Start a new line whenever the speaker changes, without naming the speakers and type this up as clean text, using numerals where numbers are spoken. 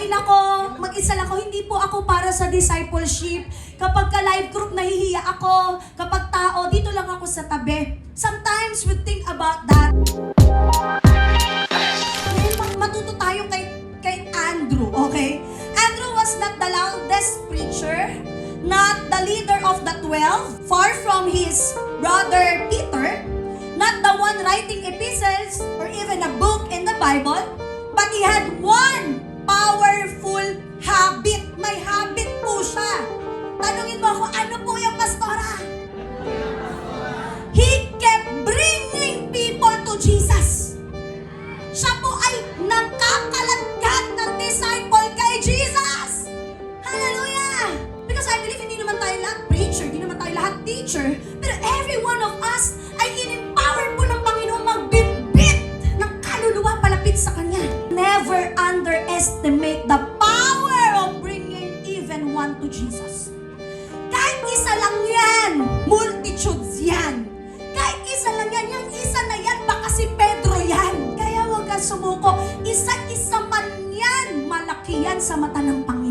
Ay nako, mag-isa lang ako. Hindi po ako para sa discipleship. Kapag ka-live group, nahihiya ako. Kapag tao, dito lang ako sa tabi. Sometimes we think about that. Ngayon, matuto tayo kay Andrew, okay? Andrew was not the loudest preacher, not the leader of the 12, far from his brother Peter, not the one writing epistles or even a book in the Bible, but he had one powerful habit. May habit po siya. Tanungin mo ako, ano po yung pastora? He kept bringing people to Jesus. Siya po ay nangkakalagkat ng disciple kay Jesus. Hallelujah! Because I believe hindi naman tayo lahat preacher, hindi naman tayo lahat teacher, pero every one of us ay in-empower po ng Panginoon magbitbit ng kaluluwa palapit sa Kanya. Never underestimate the power of bringing even one to Jesus. Kahit isa lang yan, multitudes yan. Kahit isa lang yan, yung isa na yan, baka si Pedro yan. Kaya huwag ka sumuko, isa-isa man yan, malaki yan sa mata ng Panginoon.